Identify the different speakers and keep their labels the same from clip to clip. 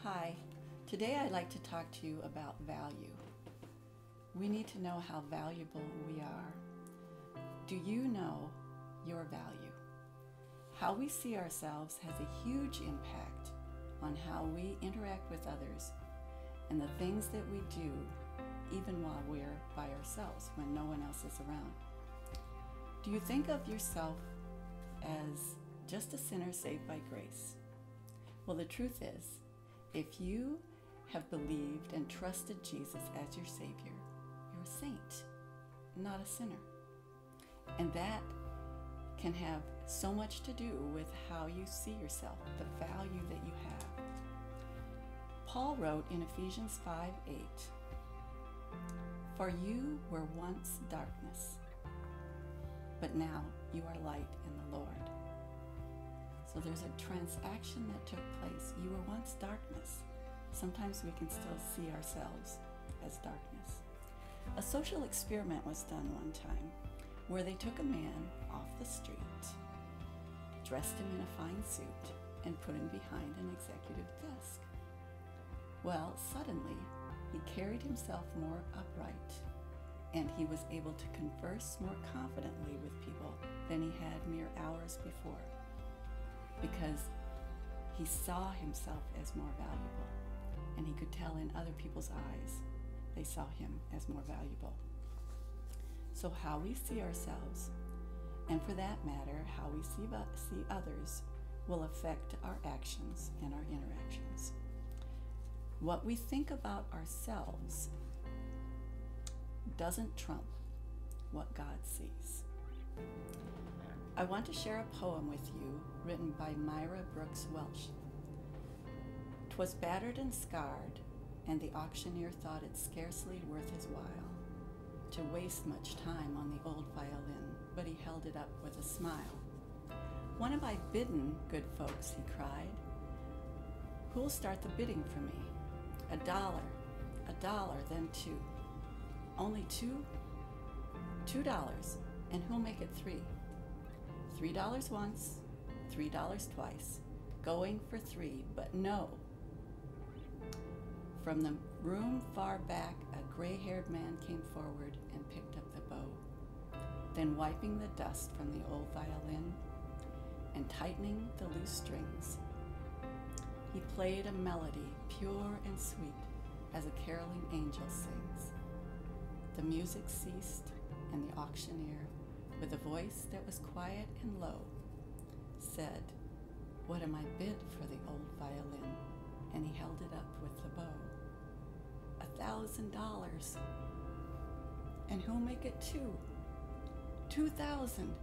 Speaker 1: Hi, today I'd like to talk to you about value. We need to know how valuable we are. Do you know your value? How we see ourselves has a huge impact on how we interact with others and the things that we do even while we're by ourselves when no one else is around. Do you think of yourself as just a sinner saved by grace? Well, the truth is, if you have believed and trusted Jesus as your Savior, you're a saint, not a sinner. And that can have so much to do with how you see yourself, the value that you have. Paul wrote in Ephesians 5:8, "For you were once darkness, but now you are light in the Lord." So there's a transaction that took place. You were once darkness. Sometimes we can still see ourselves as darkness. A social experiment was done one time where they took a man off the street, dressed him in a fine suit, and put him behind an executive desk. Well, suddenly he carried himself more upright, and he was able to converse more confidently with people than he had mere hours before, because he saw himself as more valuable, and he could tell in other people's eyes they saw him as more valuable. So how we see ourselves, and for that matter, how we see others, will affect our actions and our interactions. What we think about ourselves doesn't trump what God sees. I want to share a poem with you written by Myra Brooks Welch. "'Twas battered and scarred, and the auctioneer thought it scarcely worth his while to waste much time on the old violin, but he held it up with a smile. When am I bidden, good folks?" he cried. "Who'll start the bidding for me? a dollar, then two. Only two? $2, and who'll make it three? $3 once, $3 twice, going for three, but no." From the room far back, a gray-haired man came forward and picked up the bow. Then wiping the dust from the old violin and tightening the loose strings, he played a melody pure and sweet as a caroling angel sings. The music ceased, and the auctioneer, with a voice that was quiet and low, said, "What am I bid for the old violin?" And he held it up with the bow. $1,000. "And who'll make it two? 2,000.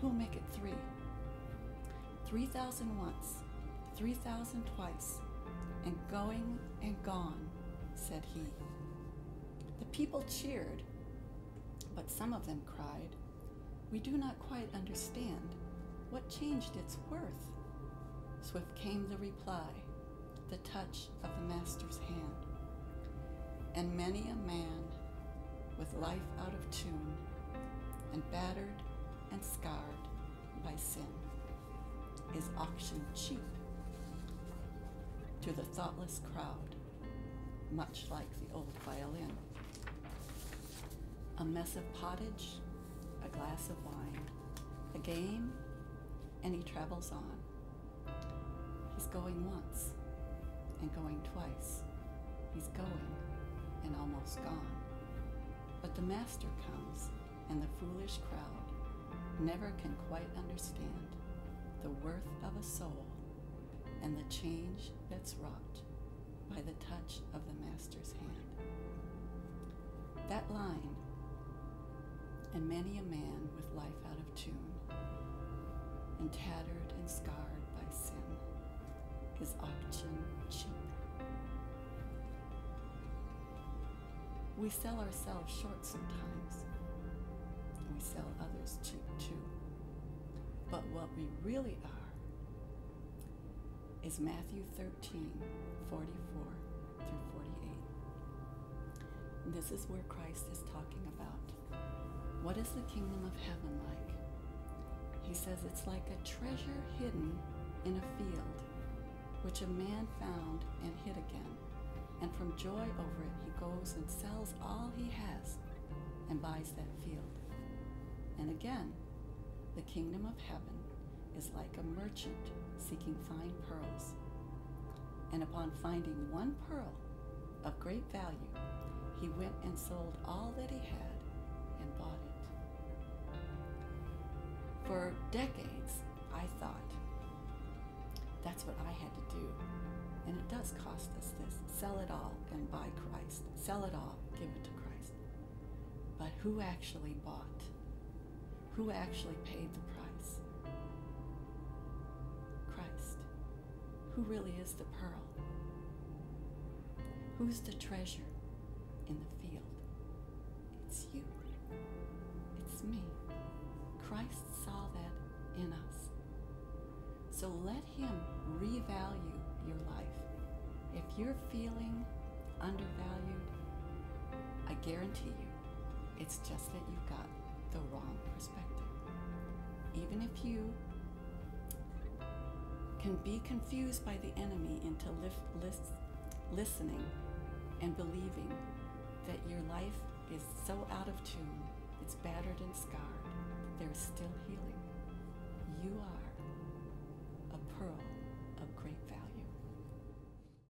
Speaker 1: Who'll make it three? 3,000 once, 3,000 twice, and going and gone," said he. The people cheered, but some of them cried, "We do not quite understand. What changed its worth?" Swift came the reply, the touch of the master's hand. And many a man with life out of tune and battered and scarred by sin is auctioned cheap to the thoughtless crowd, much like the old violin. A mess of pottage, a glass of wine, a game, and he travels on. He's going once and going twice. He's going and almost gone. But the master comes, and the foolish crowd never can quite understand the worth of a soul and the change that's wrought by the touch of the master's hand. That line, "And many a man with life out of tune and tattered and scarred by sin is auction cheap." We sell ourselves short sometimes, and we sell others cheap too. But what we really are is Matthew 13:44 through 48. And this is where Christ is talking about, what is the kingdom of heaven like? He says it's like a treasure hidden in a field which a man found and hid again. And from joy over it, he goes and sells all he has and buys that field. And again, the kingdom of heaven is like a merchant seeking fine pearls. And upon finding one pearl of great value, he went and sold all that he had and bought it. For decades, I thought that's what I had to do. And it does cost us this. Sell it all and buy Christ. Sell it all, give it to Christ. But who actually bought? Who actually paid the price? Christ. Who really is the pearl? Who's the treasure in the field? It's you. It's me. Christ saw that in us. So let him revalue your life. If you're feeling undervalued, I guarantee you, it's just that you've got the wrong perspective. Even if you can be confused by the enemy into listening and believing that your life is so out of tune, it's battered and scarred, there's still healing. You are a pearl of great value.